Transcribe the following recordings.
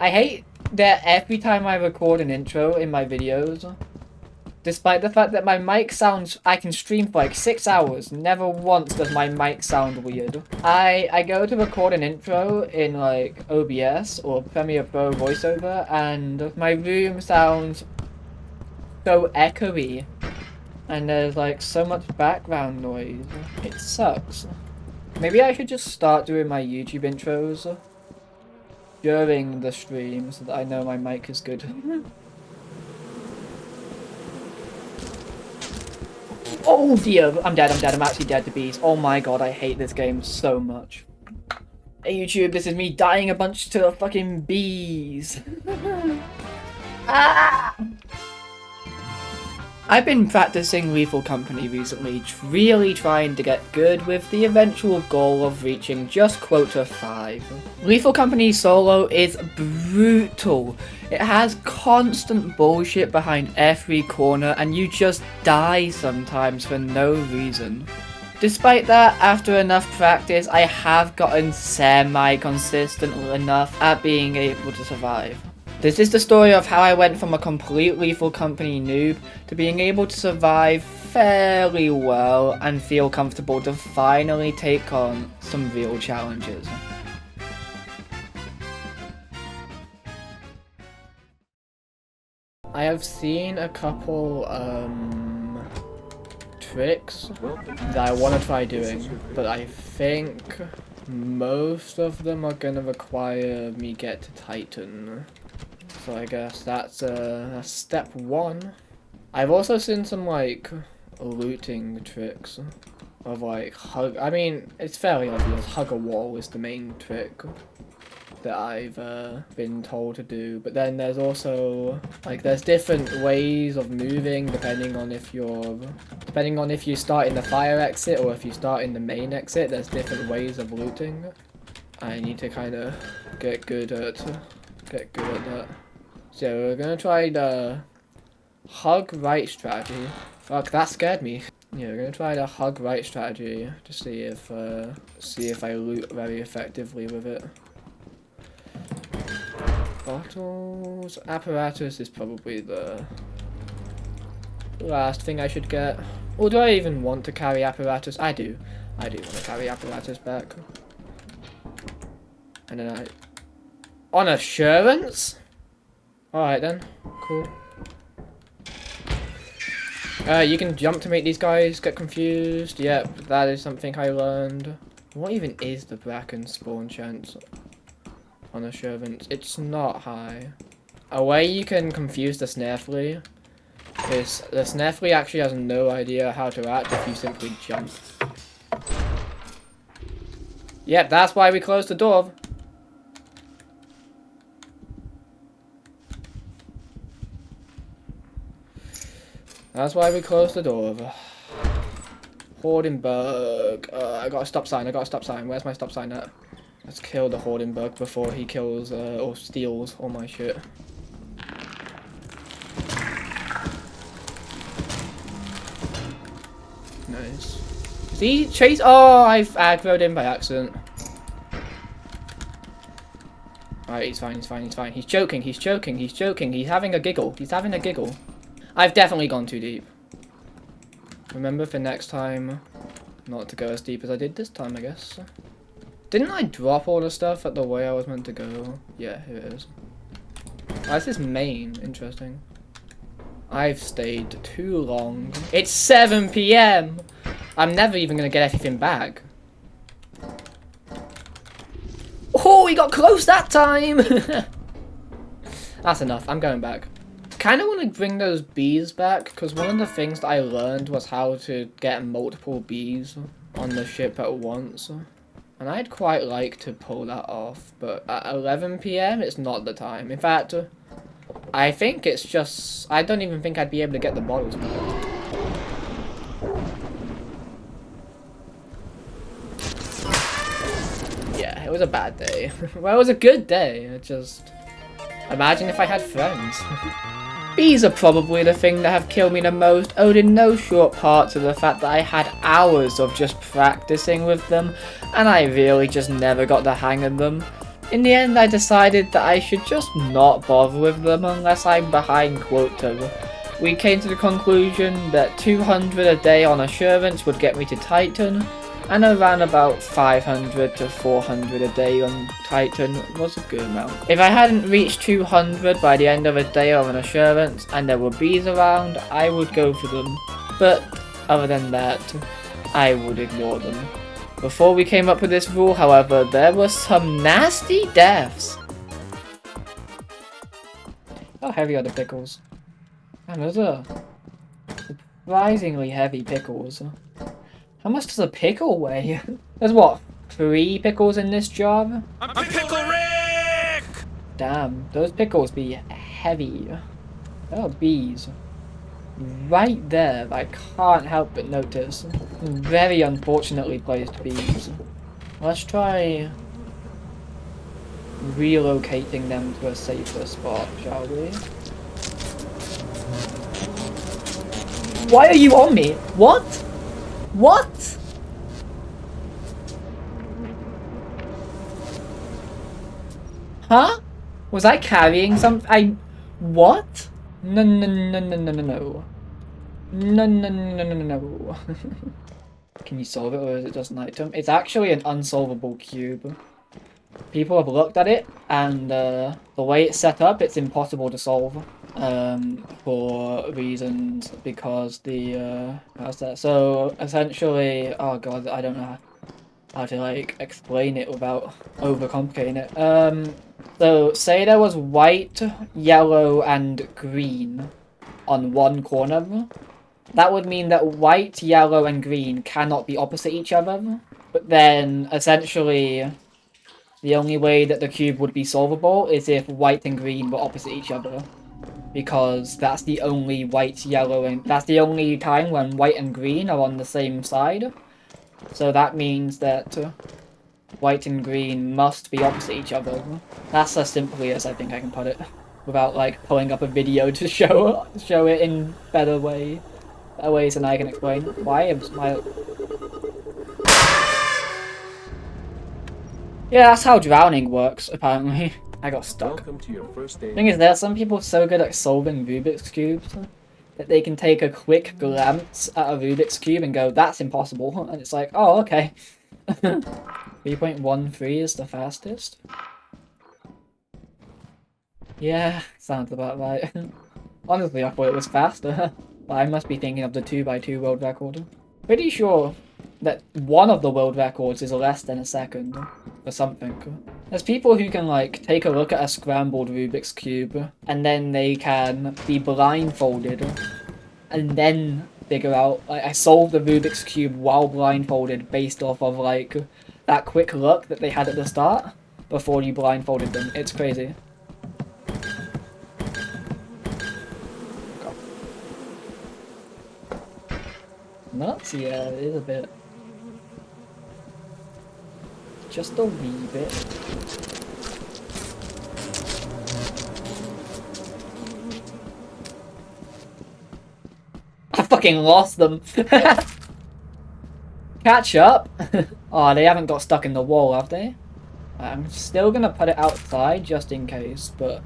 I hate that every time I record an intro in my videos, despite the fact that my mic sounds, I can stream for like 6 hours, never once does my mic sound weird. I go to record an intro in like OBS or Premiere Pro VoiceOver, and my room sounds so echoey, and there's like so much background noise. It sucks. Maybe I should just start doing my YouTube intros during the stream so that I know my mic is good. Oh dear, I'm dead, I'm actually dead to bees. Oh my god, I hate this game so much. Hey YouTube, this is me dying a bunch to the fucking bees. Ah! I've been practicing Lethal Company recently, really trying to get good with the eventual goal of reaching just quota 5. Lethal Company solo is brutal. It has constant bullshit behind every corner and you just die sometimes for no reason. Despite that, after enough practice, I have gotten semi-consistent enough at being able to survive. This is the story of how I went from a complete Lethal Company noob to being able to survive fairly well and feel comfortable to finally take on some real challenges. I have seen a couple tricks that I want to try doing, but I think most of them are going to require me get to Titan. So I guess that's step 1. I've also seen some like looting tricks of like I mean, it's fairly obvious. Hug a wall is the main trick that I've been told to do. But then there's also like there's different ways of moving depending on if you start in the fire exit or if you start in the main exit. There's different ways of looting. I need to kind of get good at that. So we're gonna try the hug right strategy. Fuck, that scared me. Yeah, we're gonna try the hug right strategy to see if I loot very effectively with it. Bottles, apparatus is probably the last thing I should get. Or do I even want to carry apparatus? I do want to carry apparatus back. And then on assurance? Alright then, cool. You can jump to make these guys get confused. Yep, that is something I learned. What even is the Bracken spawn chance on assurance? It's not high. A way you can confuse the snare flea is the snare flea actually has no idea how to act if you simply jump. Yep, that's why we closed the door. That's why we closed the door. Hordenberg. I got a stop sign. Where's my stop sign at? Let's kill the Hordenberg before he kills or steals all my shit. Nice. See? Chase. Oh, I've aggroed him by accident. Alright, he's fine. He's joking. He's having a giggle. I've definitely gone too deep. Remember for next time not to go as deep as I did this time, I guess. Didn't I drop all the stuff at the way I was meant to go? Yeah, here it is. Why is this main? Interesting. I've stayed too long. It's 7 PM! I'm never even gonna get everything back. Oh, we got close that time! That's enough, I'm going back. Kind of want to bring those bees back because one of the things that I learned was how to get multiple bees on the ship at once, and I'd quite like to pull that off, but at 11 PM it's not the time. In fact, I think it's just I don't even think I'd be able to get the bottles back. Yeah, it was a bad day. Well, it was a good day. Imagine if I had friends. Bees are probably the thing that have killed me the most, owed in no short part to the fact that I had hours of just practicing with them, and I really just never got the hang of them. In the end, I decided that I should just not bother with them unless I'm behind quota. We came to the conclusion that 200 a day on assurance would get me to Titan, and around about 500 to 400 a day on Titan was a good amount. If I hadn't reached 200 by the end of a day of an assurance and there were bees around, I would go for them. But other than that, I would ignore them. Before we came up with this rule, however, there were some nasty deaths. How heavy are the pickles? Man, those are surprisingly heavy pickles. How much does a pickle weigh? There's what, 3 pickles in this jar? I'm Pickle Rick! Damn, those pickles be heavy. There are bees right there, I can't help but notice. Very unfortunately placed bees. Let's try relocating them to a safer spot, shall we? Why are you on me? What? What? Huh? Was I carrying something? What? No. No. Can you solve it, or is it just an item? It's actually an unsolvable cube. People have looked at it, and the way it's set up, it's impossible to solve. For reasons, because the, how's that? So, essentially, oh god, I don't know how to, like, explain it without overcomplicating it. So, say there was white, yellow, and green on one corner. That would mean that white, yellow, and green cannot be opposite each other. But then, essentially, the only way that the cube would be solvable is if white and green were opposite each other. Because that's the only white, yellow, and that's the only time when white and green are on the same side. So that means that white and green must be opposite each other. That's as simply as I think I can put it, without like pulling up a video to show it in better ways than I can explain. Why am I? Yeah, that's how drowning works, apparently. I got stuck. Welcome to your first day. Thing is, there are some people so good at solving Rubik's Cubes that they can take a quick glance at a Rubik's Cube and go, that's impossible. And it's like, oh, okay. 3.13 is the fastest. Yeah, sounds about right. Honestly, I thought it was faster. But I must be thinking of the 2x2 world record. Pretty sure that one of the world records is less than a second or something. There's people who can like take a look at a scrambled Rubik's Cube and then they can be blindfolded and then figure out, like, I solved the Rubik's Cube while blindfolded based off of like that quick look that they had at the start before you blindfolded them. It's crazy. Nuts? Yeah, it is a bit. Just a wee bit. I fucking lost them. Catch up. Oh, they haven't got stuck in the wall, have they? I'm still gonna put it outside just in case, but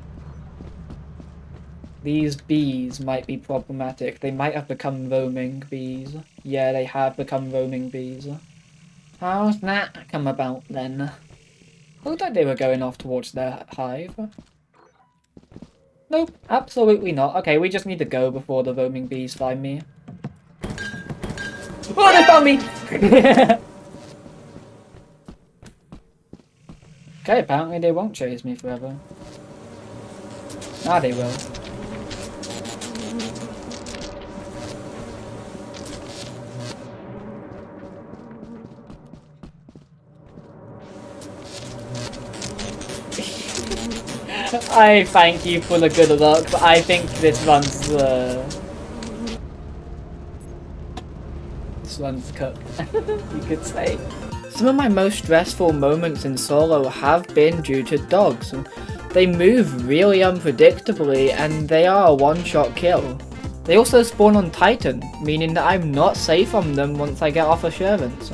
these bees might be problematic. They might have become roaming bees. Yeah, they have become roaming bees. How's that come about then? Looked like they were going off towards their hive. Nope, absolutely not. Okay, we just need to go before the roaming bees find me. Oh, they found me! Okay, apparently they won't chase me forever. Ah, they will. I thank you for the good luck, but I think this runs cooked, you could say. Some of my most stressful moments in solo have been due to dogs. They move really unpredictably and they are a one-shot kill. They also spawn on Titan, meaning that I'm not safe from them once I get off assurance.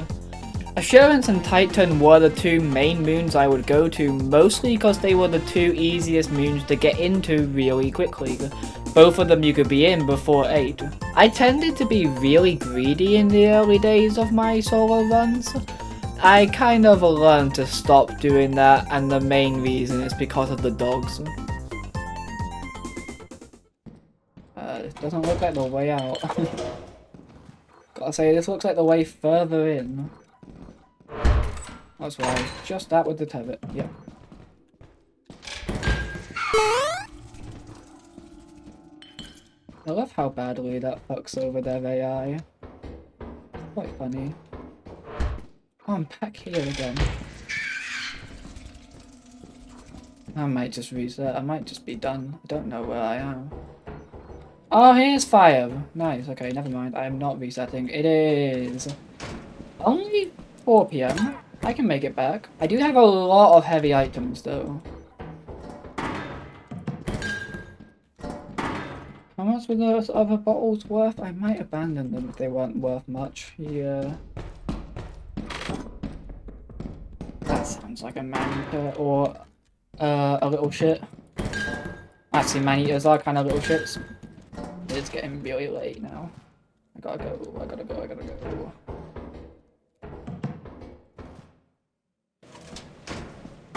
Assurance and Titan were the two main moons I would go to, mostly because they were the two easiest moons to get into really quickly. Both of them you could be in before 8. I tended to be really greedy in the early days of my solo runs. I kind of learned to stop doing that, and the main reason is because of the dogs. It doesn't look like the way out. Gotta say, this looks like the way further in. That's right, just that with the tebbit, yep. I love how badly that fucks over their AI. It's quite funny. Oh, I'm back here again. I might just reset, I might just be done. I don't know where I am. Oh, here's fire. Nice, okay, never mind. I am not resetting. It is only 4 PM. I can make it back. I do have a lot of heavy items, though. How much were those other bottles worth? I might abandon them if they weren't worth much. Yeah. That sounds like a man-eater or a little shit. Actually, man-eaters are kind of little shits. It's getting really late now. I gotta go.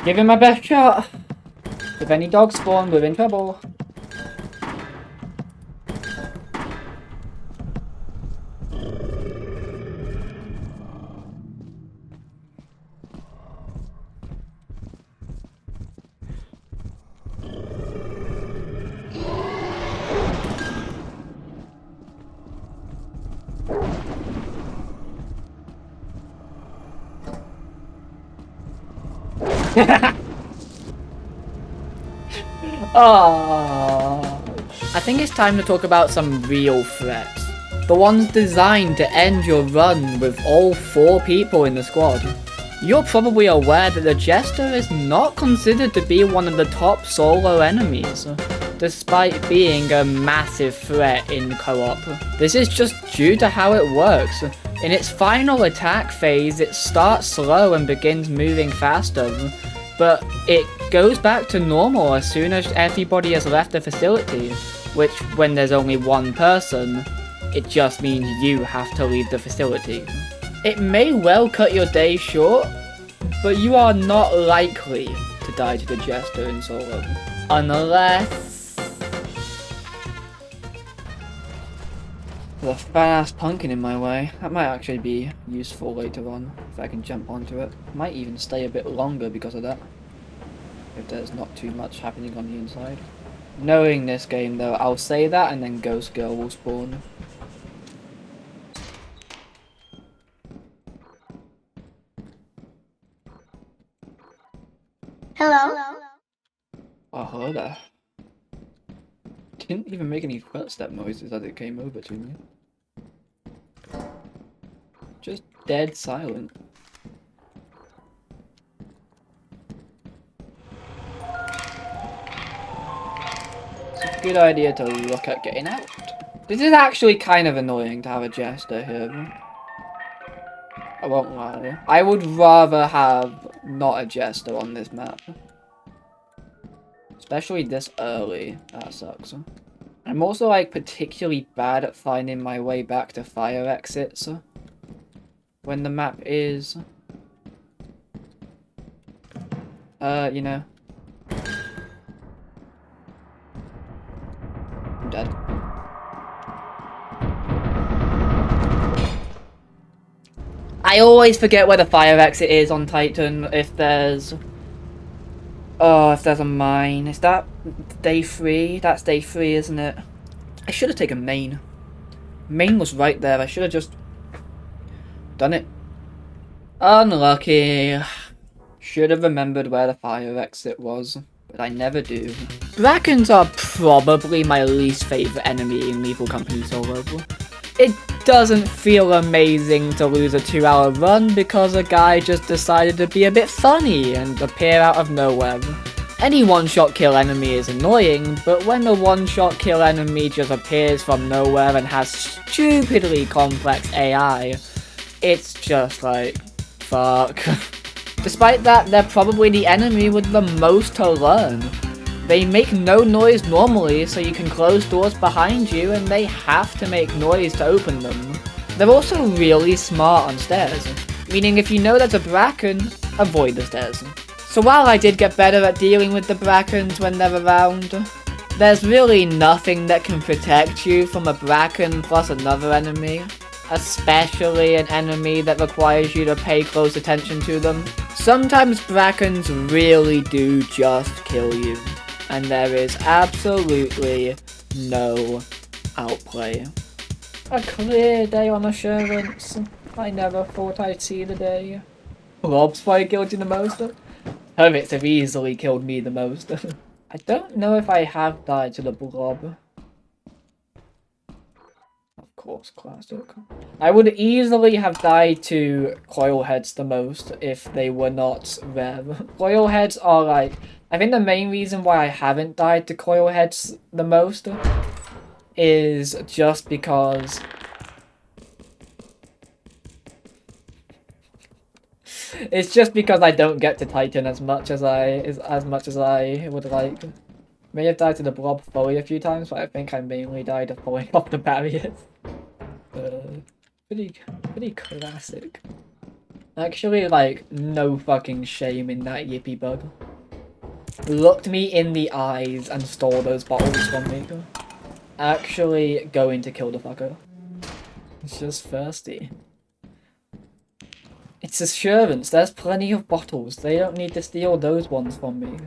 Give him my best shot! If any dogs spawn, we're in trouble. I think it's time to talk about some real threats. The ones designed to end your run with all 4 people in the squad. You're probably aware that the Jester is not considered to be one of the top solo enemies, despite being a massive threat in co-op. This is just due to how it works. In its final attack phase, it starts slow and begins moving faster, but it goes back to normal as soon as everybody has left the facility, which, when there's only 1 person, it just means you have to leave the facility. It may well cut your day short, but you are not likely to die to the Jester in solo. Unless... there's a fat-ass pumpkin in my way. That might actually be useful later on, if I can jump onto it. Might even stay a bit longer because of that, if there's not too much happening on the inside. Knowing this game though, I'll say that and then Ghost Girl will spawn. Hello? Oh, hello there. Didn't even make any footstep noises as it came over to me. Just dead silent. It's a good idea to look at getting out. This is actually kind of annoying to have a Jester here. I won't lie. I would rather have not a Jester on this map. Especially this early. That sucks. I'm also like particularly bad at finding my way back to fire exits when the map is you know. I'm dead. I always forget where the fire exit is on Titan if there's... oh, if there's a mine. Is that day 3? That's day 3, isn't it? I should have taken main. Main was right there. I should have just done it. Unlucky. Should have remembered where the fire exit was, but I never do. Brackens are probably my least favourite enemy in Lethal Company solo. It doesn't feel amazing to lose a 2-hour run because a guy just decided to be a bit funny and appear out of nowhere. Any one-shot kill enemy is annoying, but when the one-shot kill enemy just appears from nowhere and has stupidly complex AI, it's just like, Fuck. Despite that, they're probably the enemy with the most to learn. They make no noise normally, so you can close doors behind you, and they have to make noise to open them. They're also really smart on stairs, meaning if you know there's a bracken, avoid the stairs. So while I did get better at dealing with the brackens when they're around, there's really nothing that can protect you from a bracken plus another enemy. Especially an enemy that requires you to pay close attention to them. Sometimes brackens really do just kill you. And there is absolutely no outplay. A clear day on assurance. I never thought I'd see the day. Blobs probably killed you the most. Hermits have easily killed me the most. I don't know if I have died to the blob. Of course, classic. I would easily have died to coil heads the most if they were not rare. Coil heads are like... I think the main reason why I haven't died to coil heads the most is just because it's just because I don't get to Titan as much as I would like. May have died to the blob fully a few times, but I think I mainly died of falling off the barriers. Pretty classic. Actually, like, no fucking shame in that yippee bug. Looked me in the eyes and stole those bottles from me. Actually going to kill the fucker. It's just thirsty. It's assurance, there's plenty of bottles. They don't need to steal those ones from me.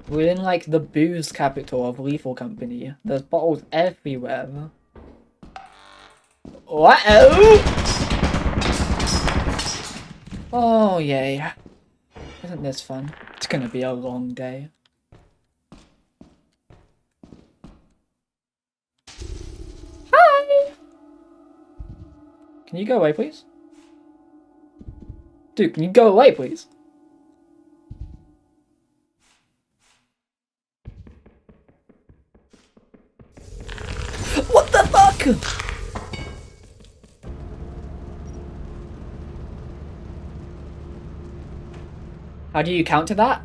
We're in like the booze capital of Lethal Company. There's bottles everywhere. Uh-oh! Oh yay. Isn't this fun? It's gonna be a long day. Hi! Can you go away, please? Dude, can you go away, please? What the fuck? How do you counter that?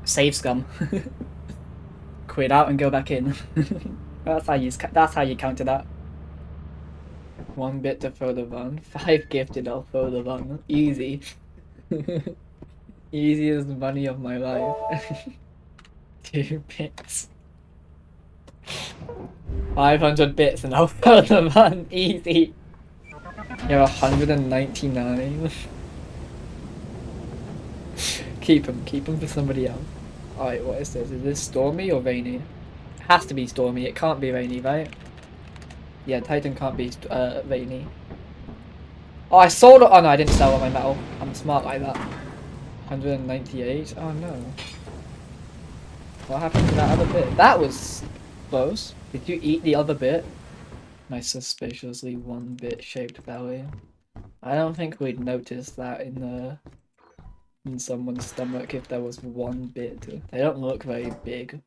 Save scum. Quit out and go back in. That's how you counter that. 1 bit to throw the run. 5 gifted, I'll throw the run. Easy. Easiest money of my life. 2 bits. 500 bits and I'll throw the run. Easy. You're 199. Keep them for somebody else. Alright, what is this? Is this stormy or rainy? It has to be stormy, it can't be rainy, right? Yeah, Titan can't be rainy. Oh, I sold it! Oh no, I didn't sell all my metal. I'm smart like that. 198? Oh no. What happened to that other bit? That was close. Did you eat the other bit? My suspiciously 1 bit shaped belly. I don't think we'd notice that in someone's stomach if there was 1 bit. They don't look very big.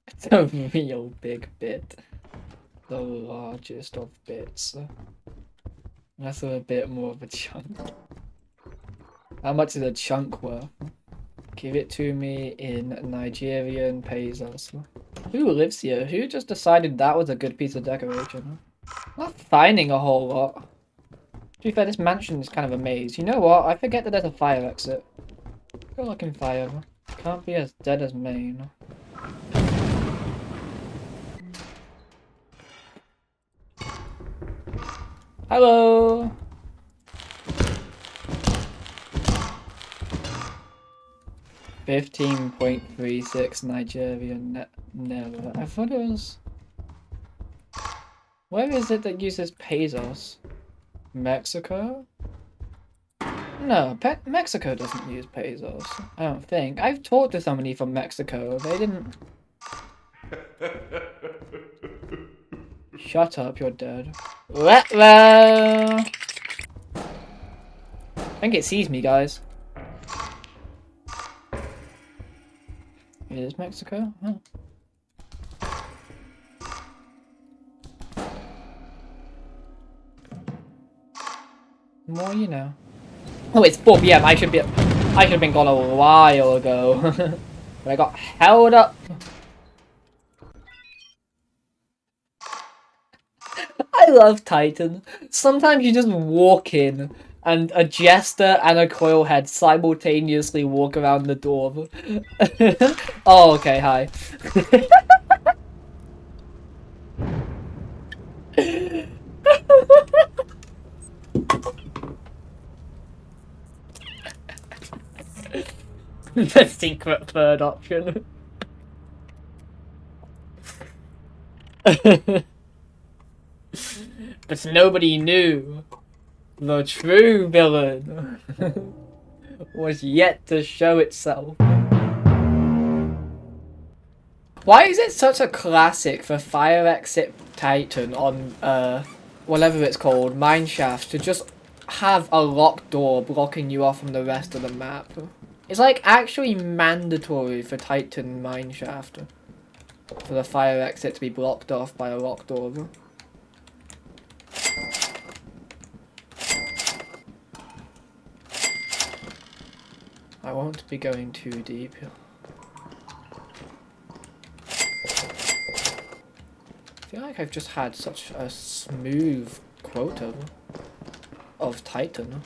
It's a real big bit. The largest of bits. That's a bit more of a chunk. How much is a chunk worth? Give it to me in Nigerian pesos. Who lives here? Who just decided that was a good piece of decoration? I'm not finding a whole lot. To be fair, this mansion is kind of a maze. You know what? I forget that there's a fire exit. Go look in fire. Can't be as dead as Maine. Hello! $15.36 Nigerian never. I thought it was... Where is it that uses pesos? Mexico? No, Mexico doesn't use pesos. I don't think. I've talked to somebody from Mexico. They didn't... Shut up, you're dead. Hello! I think it sees me, guys. It is Mexico? Oh. More you know. Oh, it's 4 PM. I should have been gone a while ago. But I got held up. I love Titan. Sometimes you just walk in and a jester and a coil head simultaneously walk around the door. Oh, okay, hi. The secret third option. But nobody knew the true villain was yet to show itself. Why is it such a classic for Fire Exit Titan on whatever it's called, Mineshaft, to just have a locked door blocking you off from the rest of the map? It's like actually mandatory for Titan Mineshaft for the fire exit to be blocked off by a locked door. I won't be going too deep. I feel like I've just had such a smooth quota of Titan.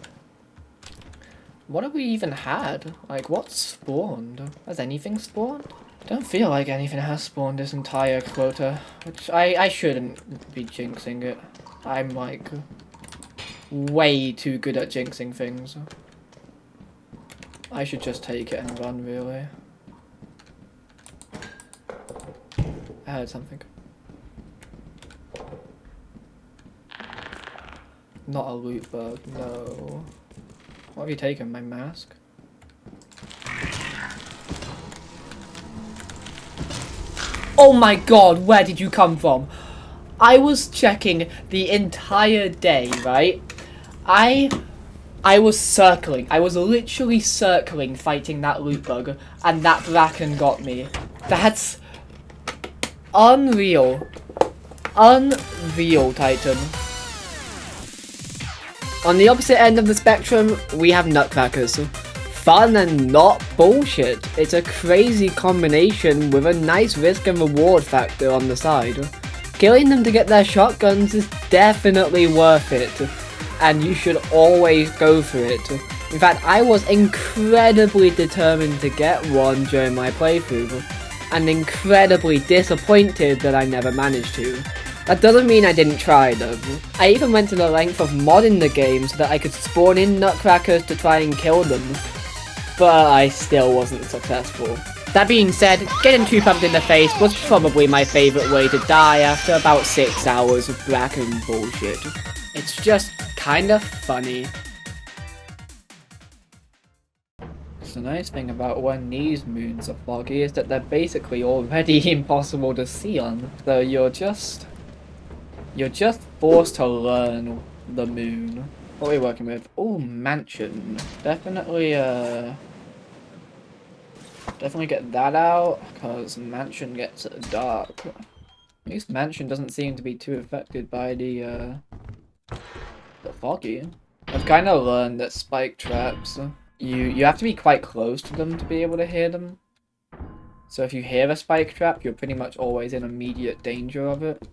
What have we even had? Like, what's spawned? Has anything spawned? Don't feel like anything has spawned this entire quota. Which I shouldn't be jinxing it. I'm like way too good at jinxing things. I should just take it and run, really. I heard something. Not a loot bug, no. What have you taken? My mask? Oh my god, where did you come from? I was checking the entire day, right? I was circling. I was literally circling fighting that loot bug, and that bracken got me. That's unreal. Unreal, Titan. On the opposite end of the spectrum, we have nutcrackers. Fun and not bullshit. It's a crazy combination with a nice risk and reward factor on the side. Killing them to get their shotguns is definitely worth it, and you should always go for it. In fact, I was incredibly determined to get one during my playthrough, and incredibly disappointed that I never managed to. That doesn't mean I didn't try though. I even went to the length of modding the game so that I could spawn in nutcrackers to try and kill them, but I still wasn't successful. That being said, getting 2 pumped in the face was probably my favourite way to die after about 6 hours of bracken bullshit. It's just kind of funny. The nice thing about when these moons are foggy is that they're basically already impossible to see on, so you're just forced to learn the moon. What are we working with? Oh, mansion. Definitely get that out, because mansion gets dark. At least mansion doesn't seem to be too affected by the foggy. I've kind of learned that spike traps, you have to be quite close to them to be able to hear them. So if you hear a spike trap, you're pretty much always in immediate danger of it.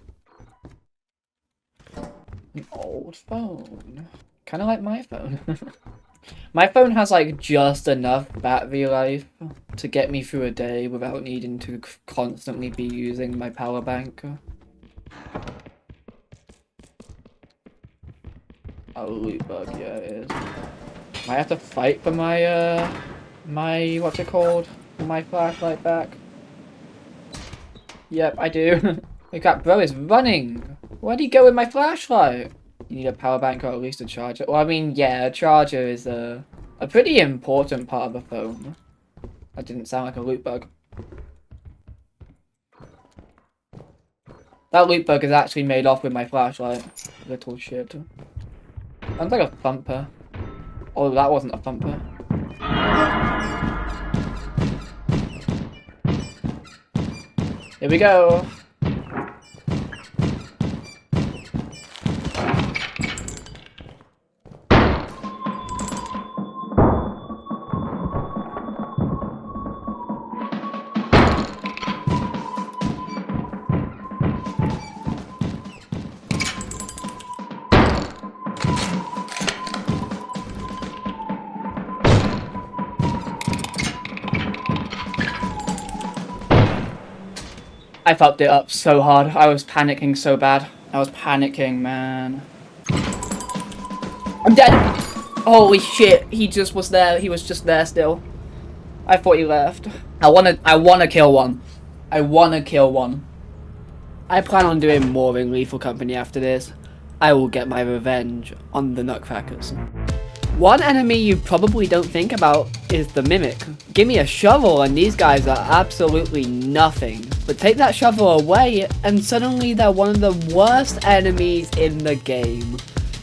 An old phone. Kind of like my phone. My phone has like just enough battery life to get me through a day without needing to constantly be using my power bank. A loot bug, yeah it is. I have to fight for my what's it called? My flashlight back. Yep, I do. Look, that bro is running. Where'd he go with my flashlight? You need a power bank or at least a charger. Well, I mean, yeah, a charger is a pretty important part of a phone. That didn't sound like a loot bug. That loot bug is actually made off with my flashlight. Little shit. Sounds like a thumper. Oh, that wasn't a thumper. Here we go. I fucked it up so hard. I was panicking so bad. I was panicking, man. I'm dead! Holy shit, he just was there. He was just there still. I thought he left. I wanna kill one. I wanna kill one. I plan on doing more in Lethal Company after this. I will get my revenge on the Nutcrackers. One enemy you probably don't think about is the Mimic. Give me a shovel and these guys are absolutely nothing. But take that shovel away and suddenly they're one of the worst enemies in the game.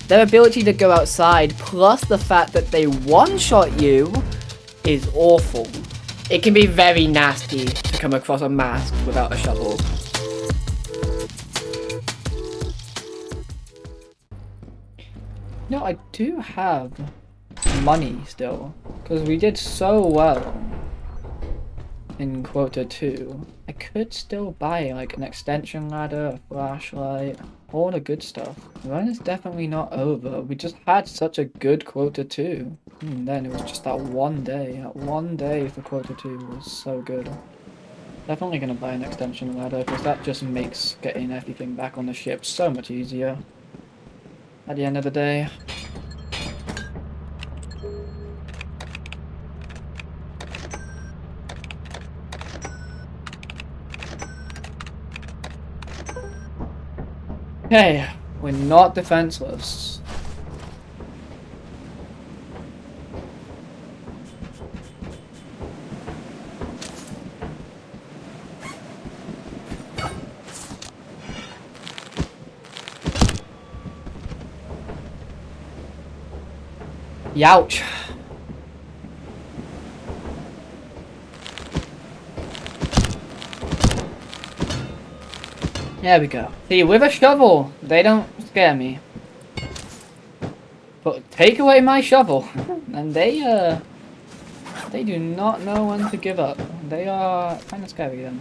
Their ability to go outside plus the fact that they one-shot you is awful. It can be very nasty to come across a mask without a shovel. No, I do have money still, because we did so well in quota 2. I could still buy like an extension ladder, a flashlight, all the good stuff. The run is definitely not over. We just had such a good quota 2. And then it was just that one day. That one day for quota 2 was so good. Definitely gonna buy an extension ladder, because that just makes getting everything back on the ship so much easier at the end of the day. Okay, we're not defenseless. Youch. There we go. See, with a shovel, they don't scare me. But take away my shovel, and they do not know when to give up. They are kind of scary then.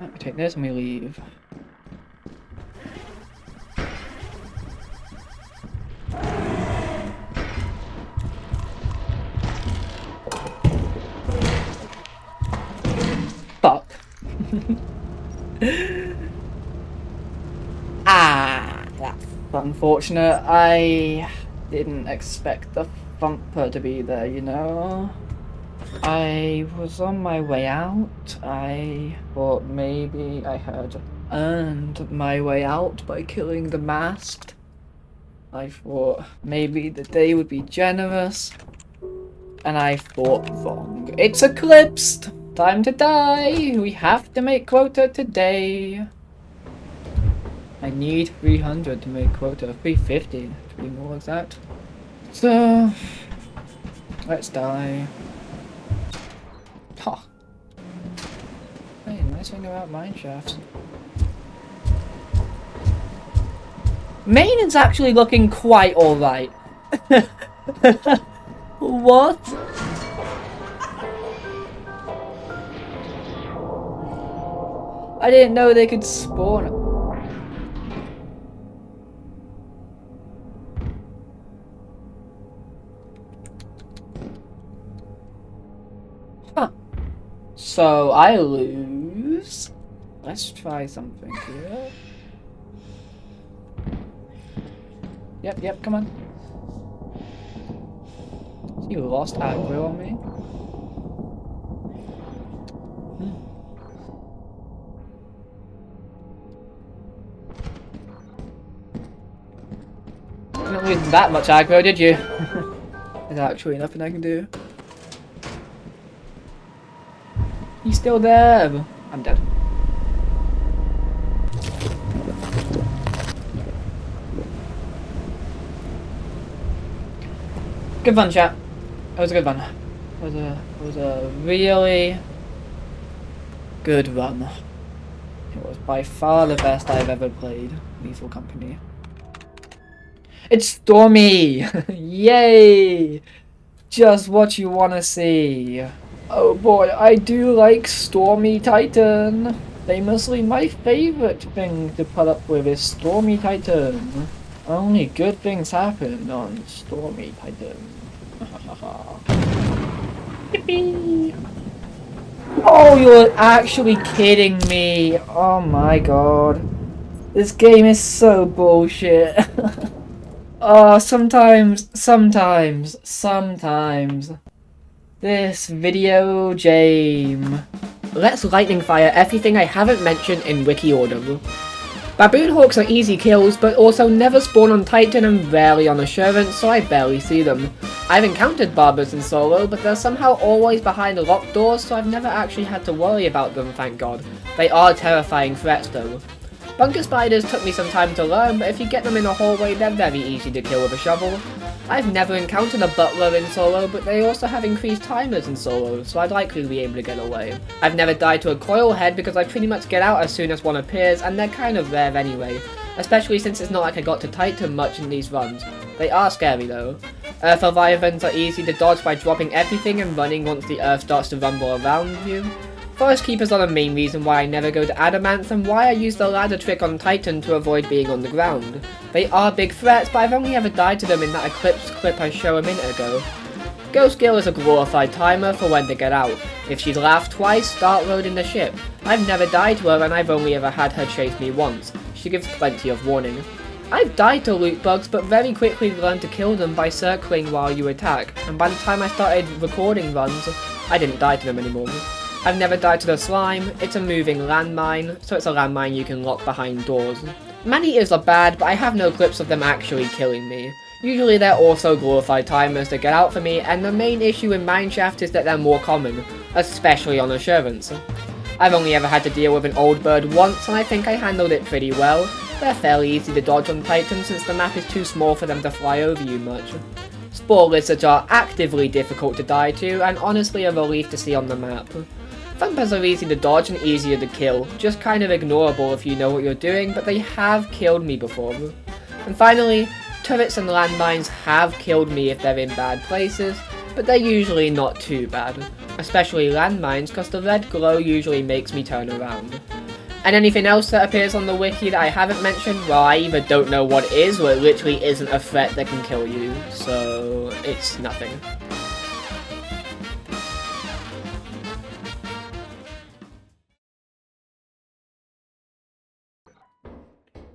Right, we take this and we leave. Fuck. That's unfortunate. I didn't expect the thumper to be there, you know? I was on my way out. I thought maybe I had earned my way out by killing the masked. I thought maybe the day would be generous. And I thought wrong. It's eclipsed! Time to die! We have to make quota today. I need 300 to make quota. 350 to be more exact. So, let's die. Huh. Hey, nice thing about mine shafts. Main is actually looking quite alright. What? I didn't know they could spawn. Huh. So I lose. Let's try something here. Yep, come on. You lost aggro on me? Didn't lose that much aggro, did you? There's actually nothing I can do. He's still there. I'm dead. Good fun, chat. That was a good run. It was a really good run. It was by far the best I've ever played Lethal Company. It's Stormy! Yay! Just what you wanna see. Oh boy, I do like Stormy Titan. Famously, my favorite thing to put up with is Stormy Titan. Only good things happen on Stormy Titan. Yippee. Oh, you're actually kidding me. Oh my god. This game is so bullshit. Oh, sometimes. This video game. Let's lightning fire everything I haven't mentioned in wiki order. Baboon hawks are easy kills, but also never spawn on Titan and rarely on Assurance, so I barely see them. I've encountered barbers in solo, but they're somehow always behind locked doors, so I've never actually had to worry about them, thank god. They are terrifying threats though. Bunker spiders took me some time to learn, but if you get them in a hallway, they're very easy to kill with a shovel. I've never encountered a butler in solo, but they also have increased timers in solo, so I'd likely be able to get away. I've never died to a coil head because I pretty much get out as soon as one appears, and they're kind of rare anyway, especially since it's not like I got to Titan much in these runs. They are scary though. Earth Leviathans are easy to dodge by dropping everything and running once the earth starts to rumble around you. Forest Keepers are the main reason why I never go to Adamant and why I use the ladder trick on Titan to avoid being on the ground. They are big threats, but I've only ever died to them in that Eclipse clip I showed a minute ago. Ghost Girl is a glorified timer for when to get out. If she's laughed twice, start loading the ship. I've never died to her and I've only ever had her chase me once. She gives plenty of warning. I've died to loot bugs, but very quickly learned to kill them by circling while you attack, and by the time I started recording runs, I didn't die to them anymore. I've never died to the slime. It's a moving landmine, so it's a landmine you can lock behind doors. Man-eaters are bad, but I have no clips of them actually killing me. Usually they're also glorified timers that get out for me, and the main issue in Mineshaft is that they're more common, especially on Assurance. I've only ever had to deal with an old bird once, and I think I handled it pretty well. They're fairly easy to dodge on Titan since the map is too small for them to fly over you much. Spore lizards are actively difficult to die to, and honestly a relief to see on the map. Thumpers are easy to dodge and easier to kill, just kind of ignorable if you know what you're doing, but they have killed me before. And finally, turrets and landmines have killed me if they're in bad places, but they're usually not too bad. Especially landmines, because the red glow usually makes me turn around. And anything else that appears on the wiki that I haven't mentioned, well, I either don't know what it is, or it literally isn't a threat that can kill you, so it's nothing.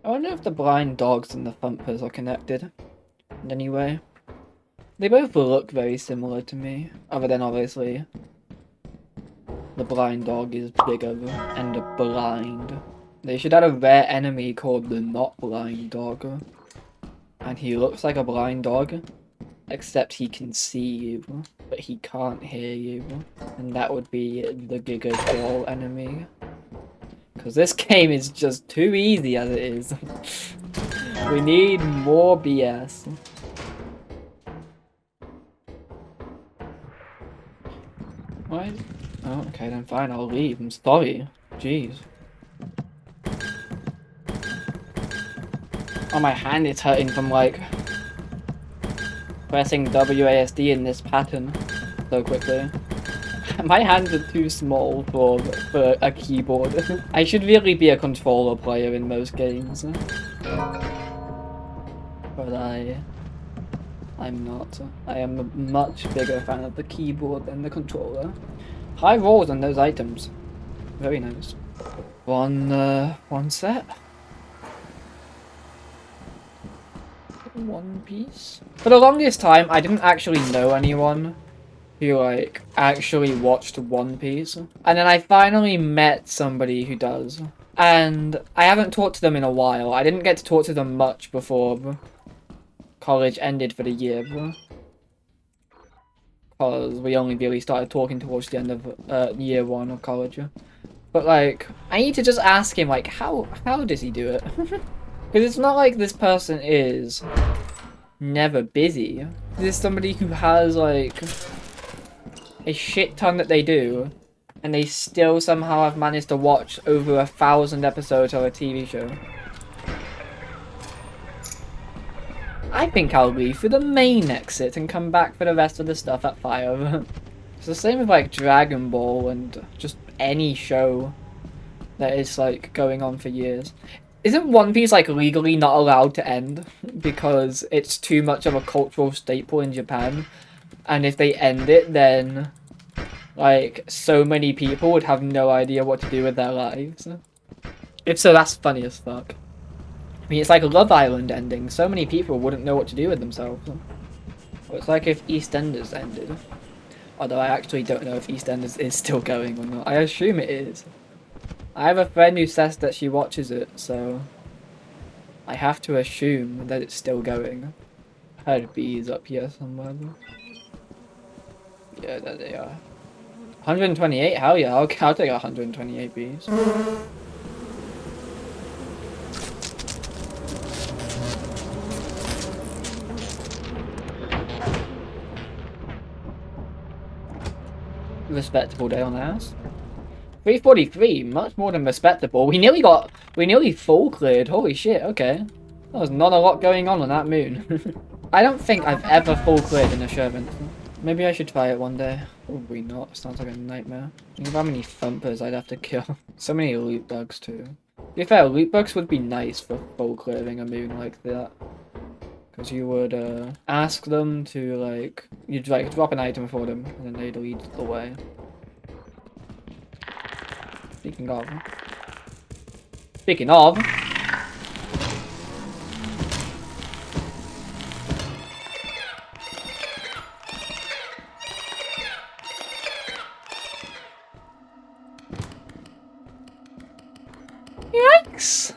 I wonder if the blind dogs and the thumpers are connected in any way. They both look very similar to me, other than obviously the blind dog is bigger and blind. They should have a rare enemy called the not blind dog. And he looks like a blind dog, except he can see you, but he can't hear you. And that would be the Giga Girl enemy. Because this game is just too easy as it is. We need more BS. What? Oh, okay then fine, I'll leave. I'm sorry. Jeez. Oh, my hand is hurting from like pressing WASD in this pattern so quickly. My hands are too small for a keyboard. I should really be a controller player in most games. But I'm not. I am a much bigger fan of the keyboard than the controller. High rolls on those items. Very nice. One set. One piece. For the longest time, I didn't actually know anyone who like actually watched One Piece, and then I finally met somebody who does, and I haven't talked to them in a while. I didn't get to talk to them much before college ended for the year, because we only really started talking towards the end of year one of college. But like, I need to just ask him like, how does he do it? Because it's not like this person is never busy. This is somebody who has like a shit ton that they do, and they still somehow have managed to watch over 1,000 episodes of a TV show. I think I'll leave through the main exit and come back for the rest of the stuff at 5. It's the same with like Dragon Ball and just any show that is like going on for years. Isn't One Piece like legally not allowed to end because it's too much of a cultural staple in Japan? And if they end it, then like so many people would have no idea what to do with their lives. If so, that's funny as fuck. I mean, it's like a Love Island ending. So many people wouldn't know what to do with themselves. Well, it's like if EastEnders ended. Although I actually don't know if EastEnders is still going or not. I assume it is. I have a friend who says that she watches it, so I have to assume that it's still going. I heard bees up here somewhere. Yeah, there they are. 128? Hell yeah, I'll take 128 bees. Respectable day on the house. 343, much more than respectable. We nearly full cleared. Holy shit, okay. There was not a lot going on that moon. I don't think I've ever full cleared in a Shervin. Maybe I should try it one day. Probably not. Sounds like a nightmare. Think of how many thumpers I'd have to kill. So many loot bugs too. To be fair, loot bugs would be nice for full clearing a moon like that. Because you would ask them to like, you'd like drop an item for them and then they'd lead the way. Speaking of. Yikes!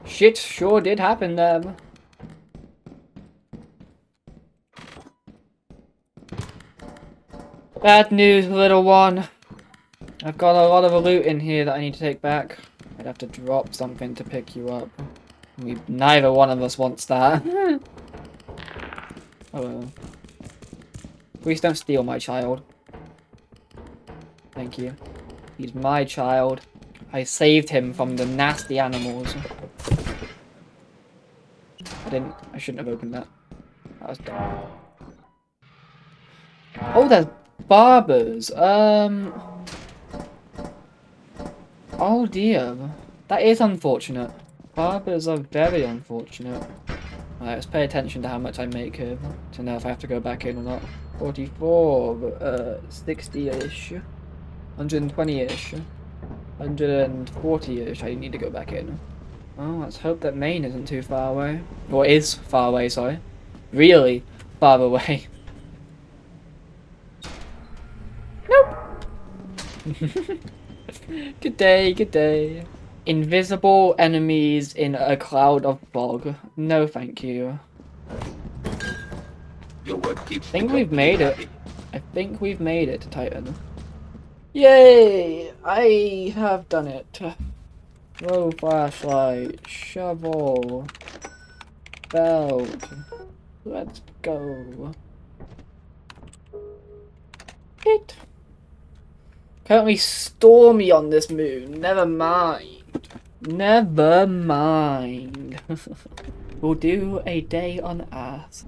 Shit sure did happen there. Bad news, little one. I've got a lot of loot in here that I need to take back. I'd have to drop something to pick you up. Neither one of us wants that. Oh. Please don't steal my child. Thank you. He's my child. I saved him from the nasty animals. I shouldn't have opened that. That was dumb. Oh, there's barbers. Oh dear. That is unfortunate. Barbers are very unfortunate. Alright, let's pay attention to how much I make here to know if I have to go back in or not. 44, 60-ish, 120-ish, 140-ish, I need to go back in. Oh, let's hope that Maine isn't too far away. Or is far away, sorry. Really far away. Nope. Good day, good day. Invisible enemies in a cloud of fog. No, thank you. I think we've made it. I think we've made it to Titan. Yay! I have done it. Throw flashlight, shovel, belt. Let's go. Hit. Currently stormy on this moon. Never mind. Never mind. We'll do a day on Earth.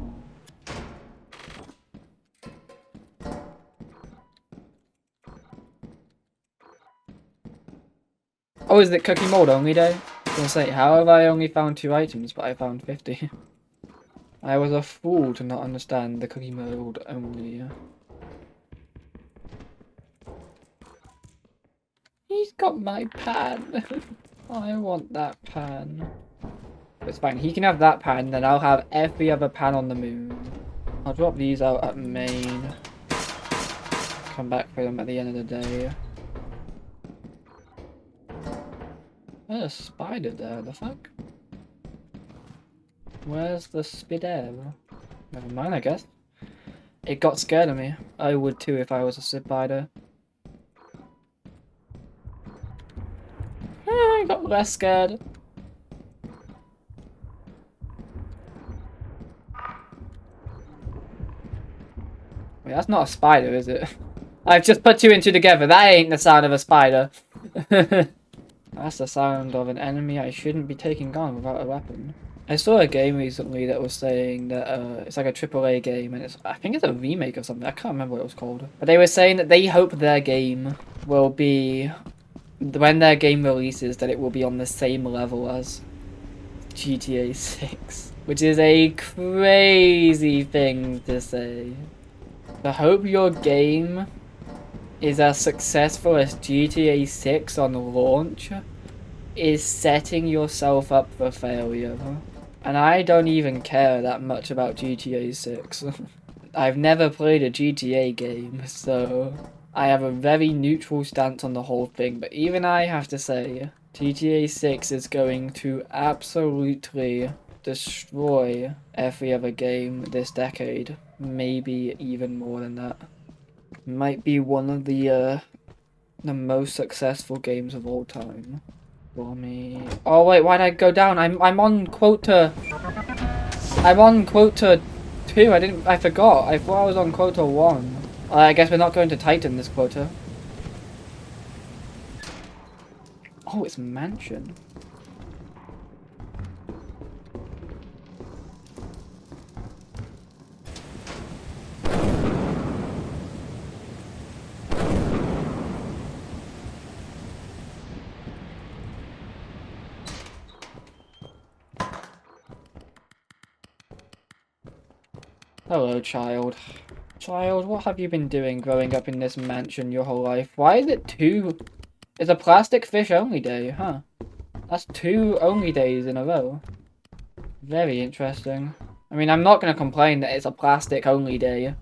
Oh, is it cookie mold only day? I was gonna say, how have I only found 2 items, but I found 50? I was a fool to not understand the cookie mold only. He's got my pan. I want that pan. It's fine, he can have that pan, then I'll have every other pan on the moon. I'll drop these out at Maine. Come back for them at the end of the day. There's a spider there, the fuck? Where's the spider? Never mind, I guess. It got scared of me. I would too if I was a spider. I got less scared. Wait, that's not a spider, is it? I've just put 2 and 2 together. That ain't the sound of a spider. That's the sound of an enemy I shouldn't be taking on without a weapon. I saw a game recently that was saying that it's like a AAA game, and I think it's a remake of something. I can't remember what it was called. But they were saying that they hope their game will be when their game releases, that it will be on the same level as GTA 6, which is a crazy thing to say. I hope your game is as successful as GTA 6 on launch is setting yourself up for failure. And I don't even care that much about GTA 6. I've never played a GTA game, so I have a very neutral stance on the whole thing, but even I have to say, GTA 6 is going to absolutely destroy every other game this decade. Maybe even more than that. Might be one of the most successful games of all time. For me. Oh wait, why'd I go down? I'm on quota. I'm on quota 2. I forgot. I thought I was on quota 1. I guess we're not going to Titan this quota. Oh, it's mansion. Hello, child. Child, what have you been doing growing up in this mansion your whole life? Why is it 2? It's a plastic fish only day, huh? That's 2 only days in a row. Very interesting. I mean, I'm not going to complain that it's a plastic only day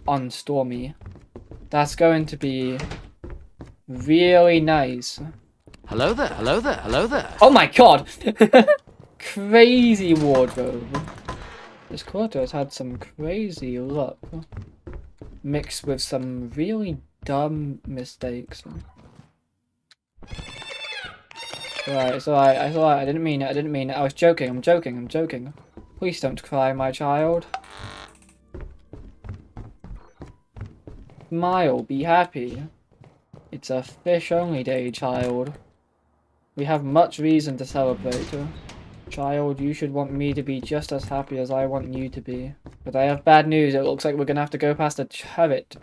on Stormy. That's going to be really nice. Hello there, hello there, hello there. Oh my god! Crazy wardrobe. This quarter has had some crazy luck, mixed with some really dumb mistakes. Right, it's alright, I didn't mean it, I was joking, I'm joking. Please don't cry, my child. Smile, be happy. It's a fish-only day, child. We have much reason to celebrate. Child, you should want me to be just as happy as I want you to be. But I have bad news, it looks like we're gonna have to go past a turret.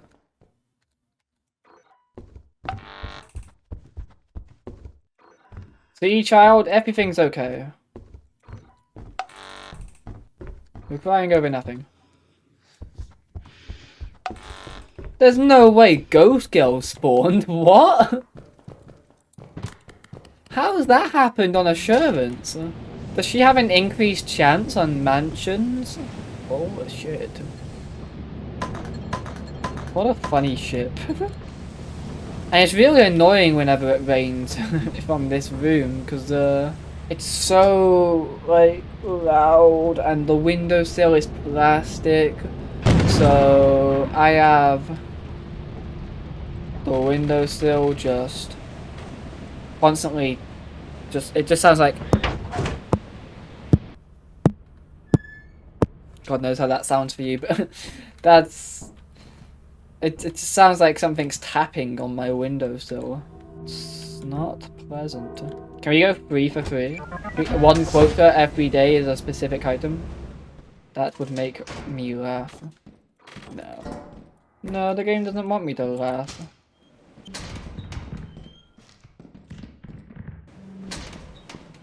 See, child, everything's okay. We're crying over nothing. There's no way Ghost Girl spawned, what? How's that happened on Assurance? Does she have an increased chance on mansions? Oh shit. What a funny ship. And it's really annoying whenever it rains from this room, because it's so like loud and the windowsill is plastic. So I have the windowsill just constantly it just sounds like, God knows how that sounds for you, but it just sounds like something's tapping on my windowsill. It's not pleasant. Can we go 3 for 3? 1 quota every day is a specific item. That would make me laugh. No. No, the game doesn't want me to laugh.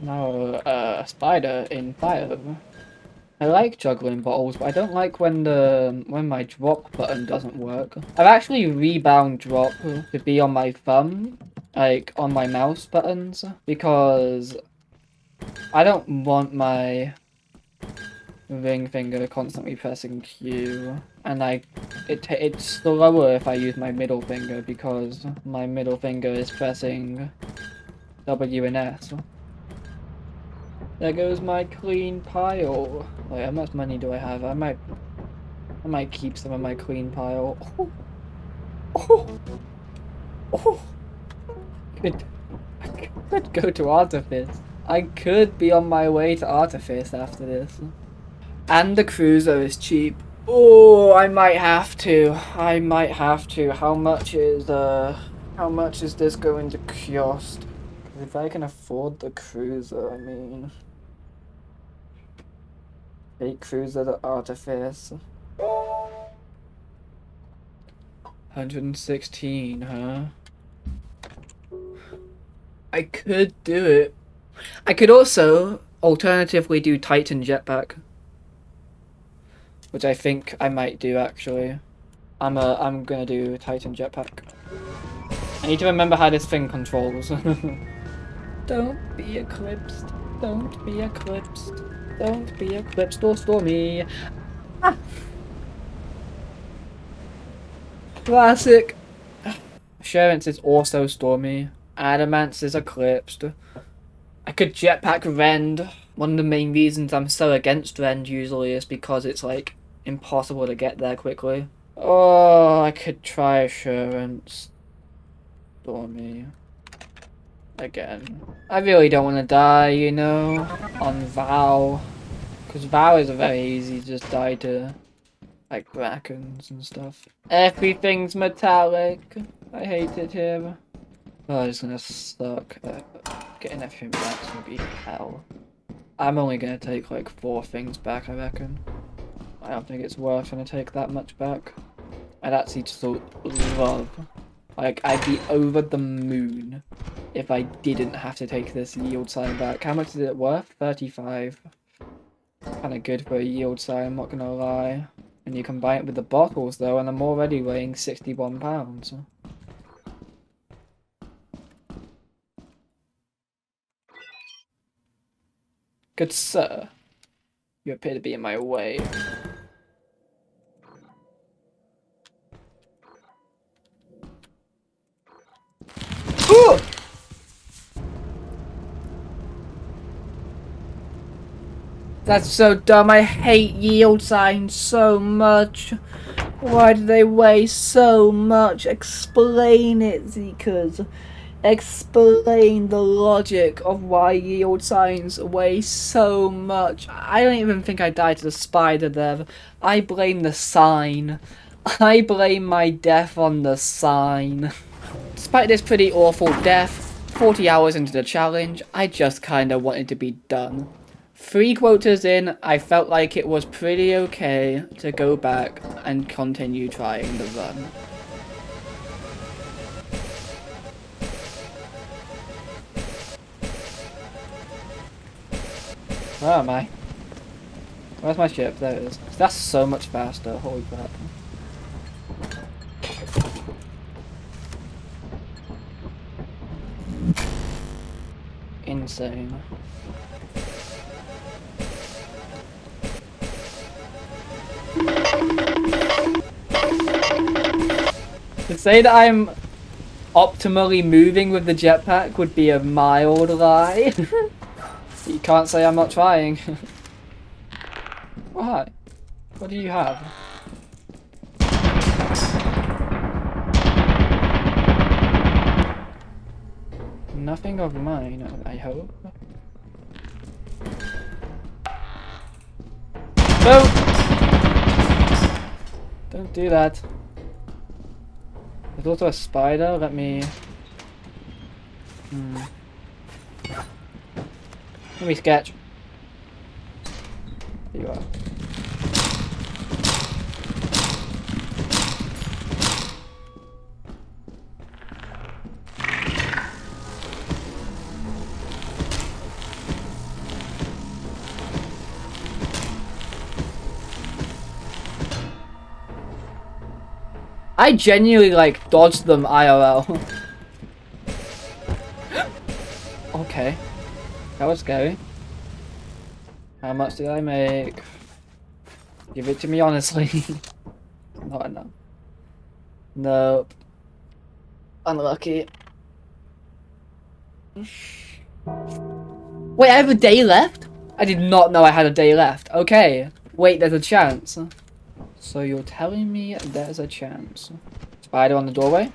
No, spider in fire. I like juggling bottles, but I don't like when my drop button doesn't work. I've actually rebound drop to be on my thumb, like on my mouse buttons, because I don't want my ring finger constantly pressing Q, and it's slower if I use my middle finger because my middle finger is pressing W and S. There goes my clean pile. Wait, how much money do I have? I might keep some of my clean pile. Oh. I could go to Artifice. I could be on my way to Artifice after this. And the cruiser is cheap. Oh, I might have to. How much is this going to cost? If I can afford the cruiser, I mean. Take cruiser to Artifice. 116, huh? I could do it. I could also alternatively do Titan jetpack, which I think I might do actually. I'm gonna do Titan jetpack. I need to remember how this thing controls. Don't be eclipsed. Don't be eclipsed. Don't be eclipsed or stormy. Ah! Classic. Assurance is also stormy. Adamance is eclipsed. I could jetpack Rend. One of the main reasons I'm so against Rend usually is because it's like impossible to get there quickly. Oh, I could try Assurance. Stormy. Again. I really don't want to die, you know, on Vow. Because Vow is very easy to just die to, like, Brackens and stuff. Everything's metallic. I hate it here. Oh, it's gonna suck. Getting everything back's gonna be hell. I'm only gonna take, like, 4 things back, I reckon. I don't think it's worth trying to take that much back. I'd actually just love... Like, I'd be over the moon if I didn't have to take this yield sign back. How much is it worth? 35. Kind of good for a yield sign, I'm not gonna lie. And you combine it with the bottles, though, and I'm already weighing 61 pounds. Good sir, you appear to be in my way. Ooh! That's so dumb. I hate yield signs so much. Why do they weigh so much? Explain it, Zeekers. Explain the logic of why yield signs weigh so much. I don't even think I died to the spider there. I blame the sign. I blame my death on the sign. Despite this pretty awful death, 40 hours into the challenge, I just kinda wanted to be done. 3 quotas in, I felt like it was pretty okay to go back and continue trying the run. Where am I? Where's my ship? There it is. That's so much faster, holy crap. Insane. To say that I'm optimally moving with the jetpack would be a mild lie. You can't say I'm not trying. Oh, hi. What do you have? Nothing of mine, I hope. Don't do that. There's also a spider. Let me... Let me sketch. There you are. I genuinely, like, dodged them IRL. Okay. That was scary. How much did I make? Give it to me honestly. Not enough. Nope. Unlucky. Wait, I have a day left? I did not know I had a day left. Okay. Wait, there's a chance. So you're telling me there's a chance. Spider on the doorway?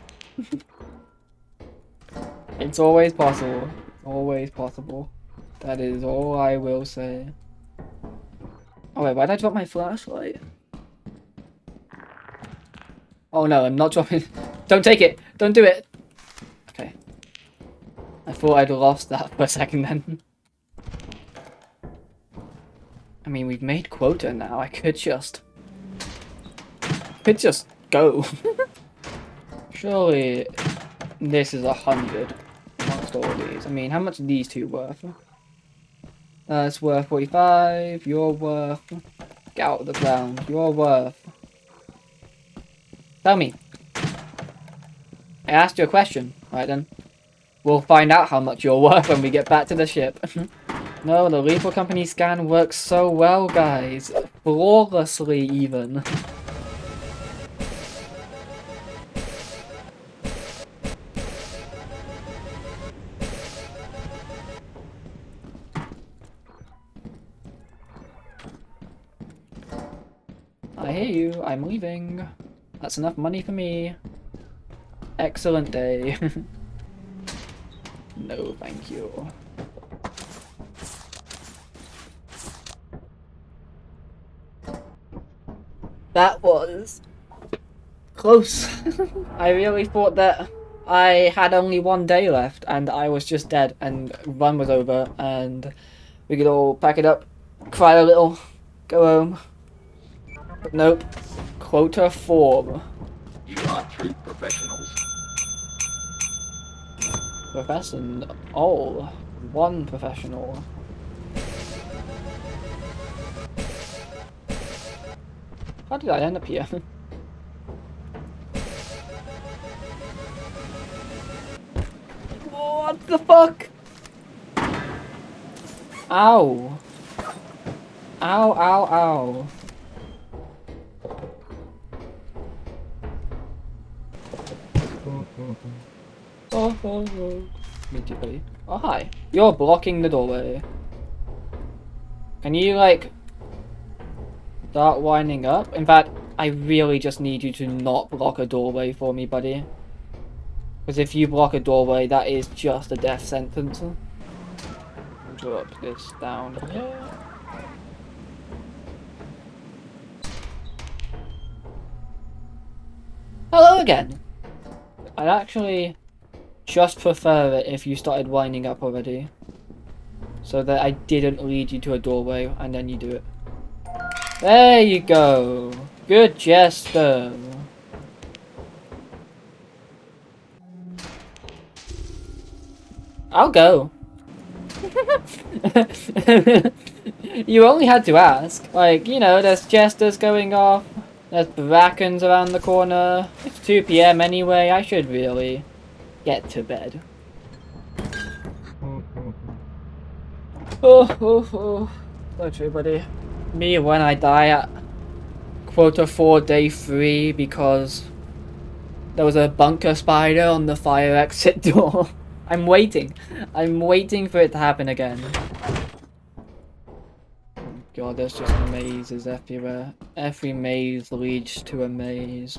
It's always possible. Always possible. That is all I will say. Oh wait, why did I drop my flashlight? Oh no, I'm not dropping. Don't take it! Don't do it! Okay. I thought I'd lost that for a second then. I mean, we've made quota now. I could just go. Surely this is 100 amongst worth all these? I mean, how much are these two worth? It's worth 45. You're worth... Get out of the ground. You're worth... Tell me. I asked you a question. Right then. We'll find out how much you're worth when we get back to the ship. No, the Lethal Company scan works so well, guys. Flawlessly, even. I hear you. I'm leaving. That's enough money for me. Excellent day. No, thank you. That was close. I really thought that I had only one day left and I was just dead and run was over and we could all pack it up, cry a little, go home. But nope. Quota 4. You are true professionals. Profession. Oh, one professional. How did I end up here? What the fuck? Ow. Ow, ow, ow. Oh. Immediately. Oh, hi. You're blocking the doorway. Can you, like, start winding up? In fact, I really just need you to not block a doorway for me, buddy. Because if you block a doorway, that is just a death sentence. Drop this down here. Hello again! I'd actually just prefer it if you started winding up already. So that I didn't lead you to a doorway and then you do it. There you go! Good jester! I'll go. You only had to ask. Like, you know, there's jesters going off. There's brackens around the corner. It's 2 PM anyway. I should really get to bed. Oh. So true, buddy. Me when I die at quota 4 day 3 because there was a bunker spider on the fire exit door. I'm waiting for it to happen again. God, there's just mazes everywhere. Every maze leads to a maze.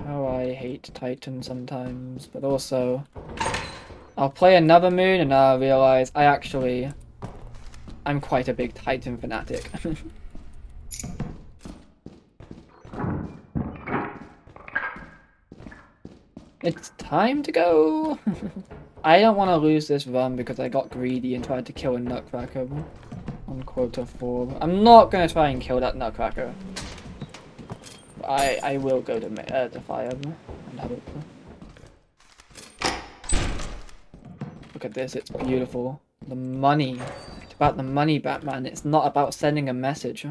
How I hate Titan sometimes, but also I'll play another moon and I'll realize I'm quite a big Titan fanatic. It's time to go! I don't want to lose this run because I got greedy and tried to kill a nutcracker on quota 4. I'm not going to try and kill that nutcracker. I will go to the fire and hope. Look at this, it's beautiful. The money. It's about the money, Batman. It's not about sending a message.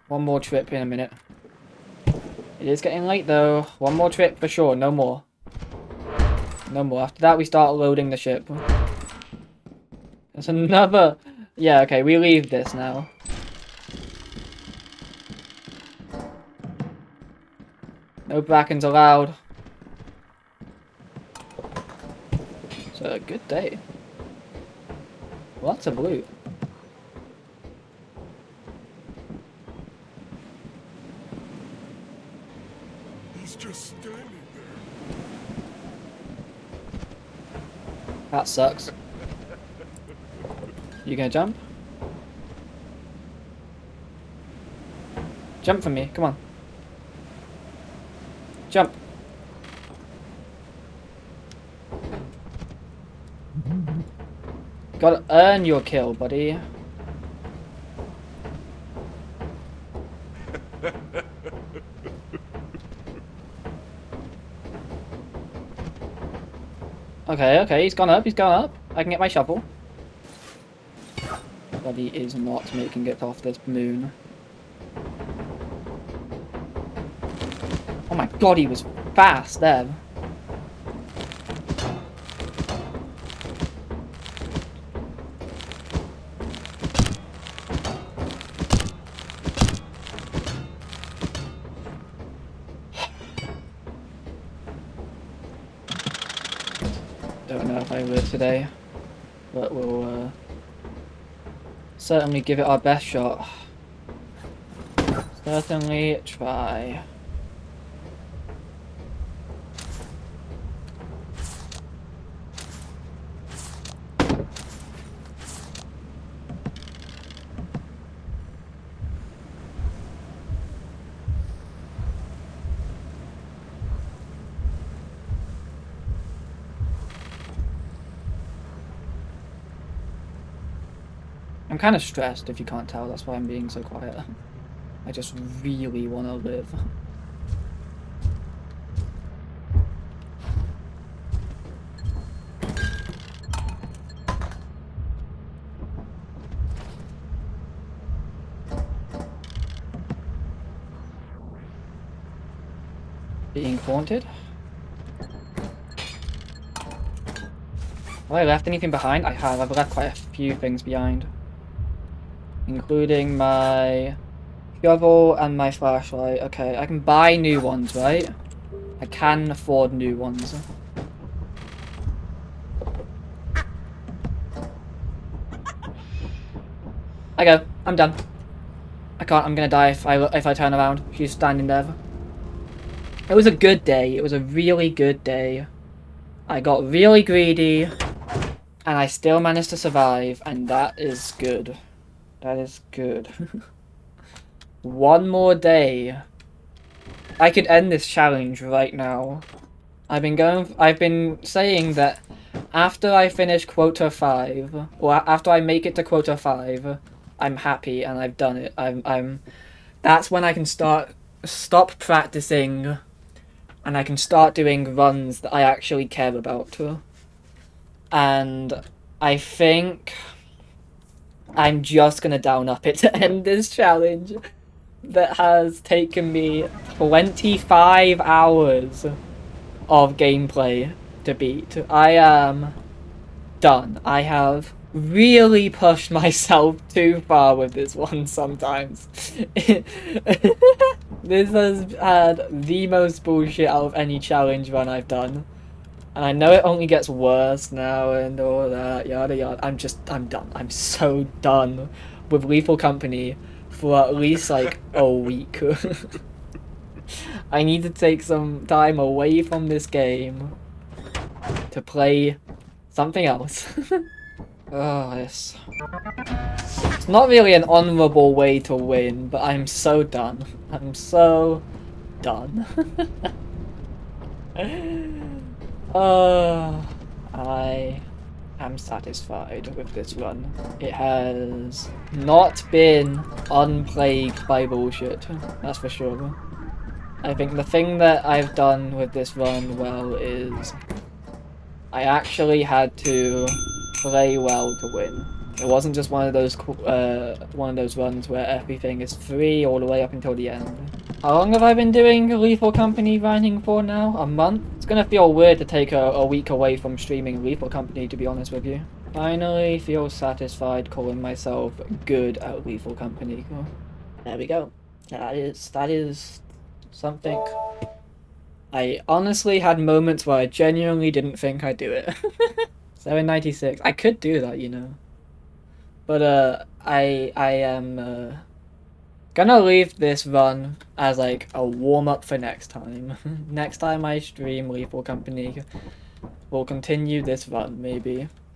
One more trip in a minute. It is getting late though. One more trip for sure, no more. No more. After that we start loading the ship. There's another... Yeah, okay, we leave this now. No brackens allowed. It's a good day. Lots of loot. He's just standing there. That sucks. You gonna jump? Jump for me, come on. Jump. Gotta earn your kill, buddy. Okay, he's gone up, I can get my shovel. But he is not making it off this moon. Oh my god, he was fast there. Don't know if I live today, but we'll certainly give it our best shot. Certainly try. I'm kind of stressed, if you can't tell, that's why I'm being so quiet. I just really want to live. Being haunted? Have I left anything behind? I have. I've left quite a few things behind. Including my shovel and my flashlight. Okay, I can buy new ones, right? I can afford new ones. I go. I'm done. I can't. I'm gonna die if I turn around. She's standing there. It was a good day. It was a really good day. I got really greedy, and I still managed to survive, and that is good. That is good. One more day. I could end this challenge right now. I've been saying that after I finish quota 5, or after I make it to quota 5, I'm happy and I've done it. That's when I can stop practicing and I can start doing runs that I actually care about. And I think I'm just gonna down up it to end this challenge that has taken me 25 hours of gameplay to beat. I am done. I have really pushed myself too far with this one sometimes. This has had the most bullshit out of any challenge run I've done. And I know it only gets worse now and all that, yada yada. I'm done. I'm so done with Lethal Company for at least like a week. I need to take some time away from this game to play something else. Oh, this. It's not really an honourable way to win, but I'm so done. I'm so done. I am satisfied with this run. It has not been unplagued by bullshit, that's for sure. I think the thing that I've done with this run well is I actually had to play well to win. It wasn't just one of those runs where everything is free all the way up until the end. How long have I been doing Lethal Company grinding for now? A month? It's gonna feel weird to take a week away from streaming Lethal Company, to be honest with you. Finally feel satisfied calling myself good at Lethal Company. There we go. That is something. I honestly had moments where I genuinely didn't think I'd do it. 796. I could do that, you know. But I am gonna leave this run as like a warm-up for next time. Next time I stream Lethal Company, we'll continue this run maybe.